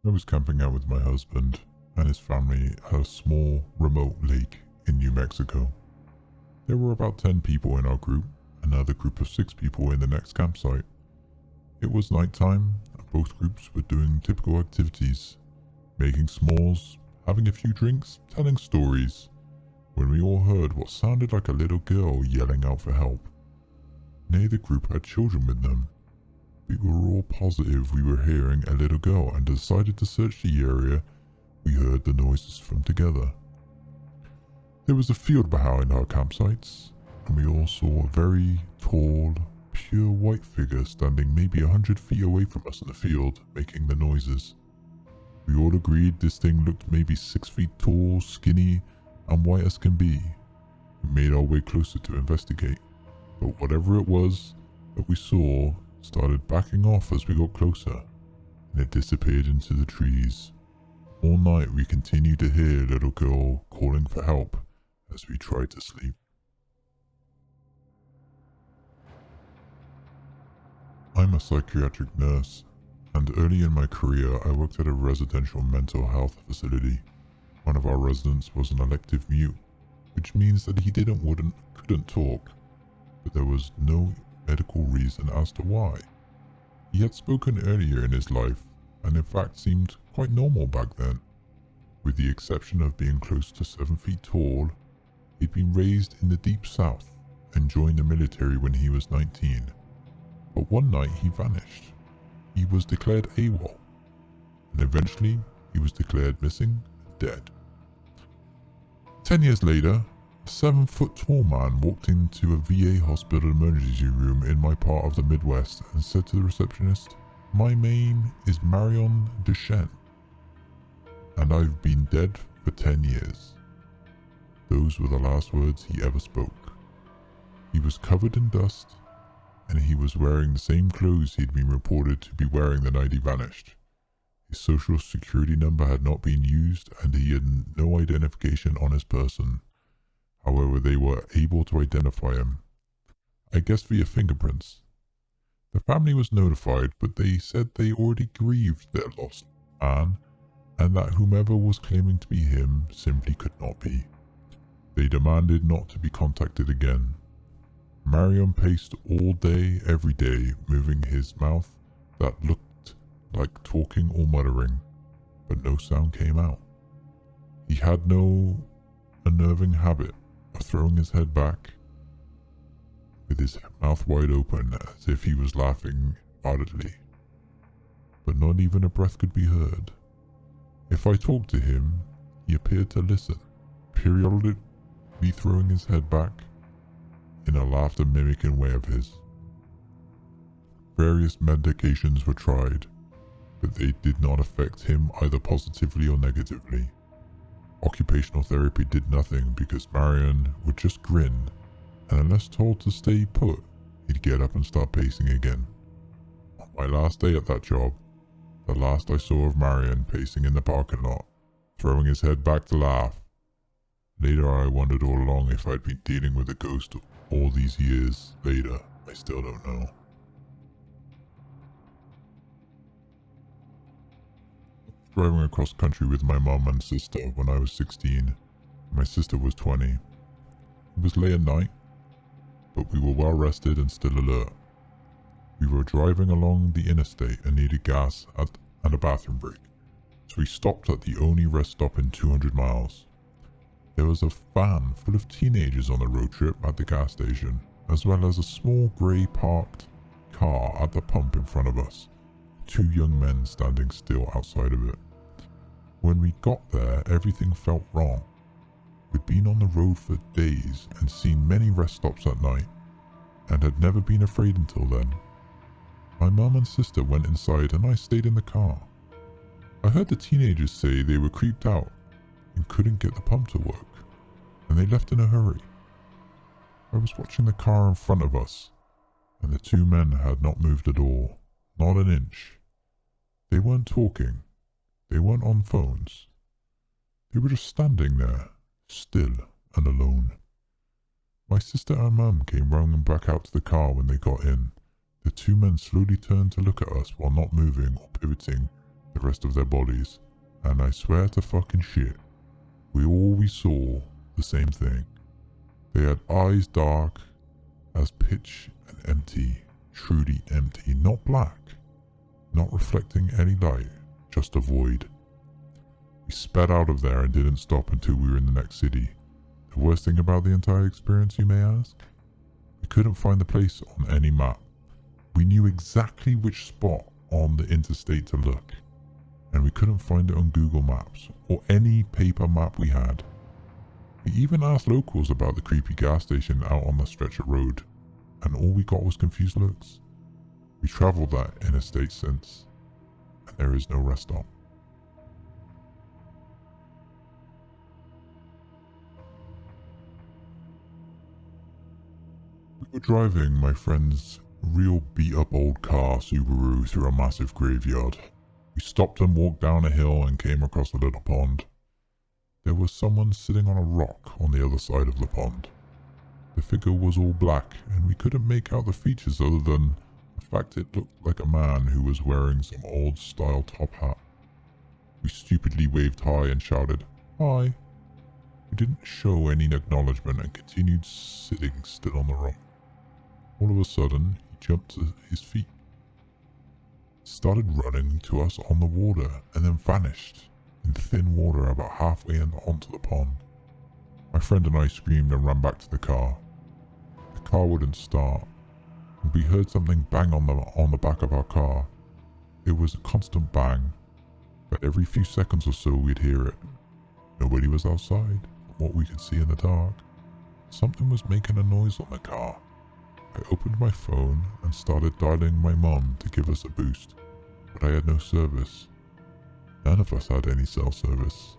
I was camping out with my husband and his family at a small, remote lake in New Mexico. There were about 10 people in our group, another group of 6 people in the next campsite. It was nighttime, and both groups were doing typical activities, making s'mores, having a few drinks, telling stories, when we all heard what sounded like a little girl yelling out for help. Neither group had children with them. We were all positive we were hearing a little girl and decided to search the area we heard the noises from together. There was a field behind our campsites, and we all saw a very tall, pure white figure standing maybe 100 feet away from us in the field, making the noises. We all agreed this thing looked maybe 6 feet tall, skinny, and white as can be. We made our way closer to investigate, but whatever it was that we saw started backing off as we got closer, and it disappeared into the trees. All night we continued to hear a little girl calling for help as we tried to sleep. I'm a psychiatric nurse, and early in my career I worked at a residential mental health facility. One of our residents was an elective mute, which means that he couldn't talk, but there was no medical reason as to why. He had spoken earlier in his life, and in fact seemed quite normal back then. With the exception of being close to 7 feet tall, he'd been raised in the deep south and joined the military when he was 19. But one night he vanished. He was declared AWOL, and eventually he was declared missing and dead. 10 years later, a 7-foot tall man walked into a VA hospital emergency room in my part of the Midwest and said to the receptionist, "My name is Marion Duchenne, and I've been dead for 10 years. Those were the last words he ever spoke. He was covered in dust, and he was wearing the same clothes he'd been reported to be wearing the night he vanished. His social security number had not been used, and he had no identification on his person. However, they were able to identify him, I guess via fingerprints. The family was notified, but they said they already grieved their lost man, and that whomever was claiming to be him simply could not be. They demanded not to be contacted again. Marion paced all day, every day, moving his mouth that looked like talking or muttering, but no sound came out. He had no unnerving habit of throwing his head back with his mouth wide open as if he was laughing audibly, but not even a breath could be heard. If I talked to him, he appeared to listen, periodically throwing his head back in a laughter-mimicking way of his. Various medications were tried, but they did not affect him either positively or negatively. Occupational therapy did nothing because Marion would just grin, and unless told to stay put, he'd get up and start pacing again. On my last day at that job, the last I saw of Marion pacing in the parking lot, throwing his head back to laugh. Later I wondered all along if I'd been dealing with a ghost all these years later. I still don't know. Driving across country with my mom and sister when I was 16. My sister was 20. It was late at night, but we were well rested and still alert. We were driving along the interstate and needed gas and a bathroom break, so we stopped at the only rest stop in 200 miles. There was a van full of teenagers on the road trip at the gas station, as well as a small grey parked car at the pump in front of us. 2 young men standing still outside of it. When we got there, everything felt wrong. We'd been on the road for days and seen many rest stops at night, and had never been afraid until then. My mum and sister went inside and I stayed in the car. I heard the teenagers say they were creeped out and couldn't get the pump to work, and they left in a hurry. I was watching the car in front of us, and the 2 men had not moved at all, not an inch. They weren't talking. They weren't on phones. They were just standing there, still and alone. My sister and mum came running back out to the car when they got in. The 2 men slowly turned to look at us while not moving or pivoting the rest of their bodies, and I swear to fucking shit, we always saw the same thing. They had eyes dark as pitch and empty, truly empty, not black, not reflecting any light, just a void. We sped out of there and didn't stop until we were in the next city. The worst thing about the entire experience, you may ask? We couldn't find the place on any map. We knew exactly which spot on the interstate to look, and we couldn't find it on Google Maps or any paper map we had. We even asked locals about the creepy gas station out on the stretch of road, and all we got was confused looks. We travelled that interstate since, and there is no rest stop. We were driving my friend's real beat-up old car Subaru through a massive graveyard. We stopped and walked down a hill and came across a little pond. There was someone sitting on a rock on the other side of the pond. The figure was all black, and we couldn't make out the features other than the fact it looked like a man who was wearing some old-style top hat. We stupidly waved high and shouted, "Hi." He didn't show any acknowledgement and continued sitting still on the rock. All of a sudden, he jumped to his feet, started running to us on the water, and then vanished in thin water about halfway onto the pond. My friend and I screamed and ran back to the car. The car wouldn't start, and we heard something bang on the back of our car. It was a constant bang, but every few seconds or so we'd hear it. Nobody was outside, from what we could see in the dark. Something was making a noise on the car. I opened my phone and started dialing my mum to give us a boost, but I had no service. None of us had any cell service.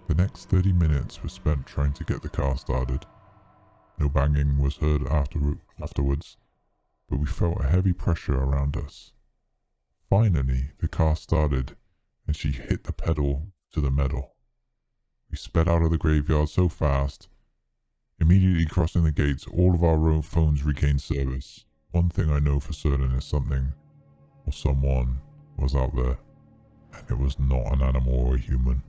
The next 30 minutes were spent trying to get the car started. No banging was heard afterwards, but we felt a heavy pressure around us. Finally, the car started, and she hit the pedal to the metal. We sped out of the graveyard so fast. Immediately crossing the gates, all of our phones regained service. One thing I know for certain is something, or someone, was out there, and it was not an animal or a human.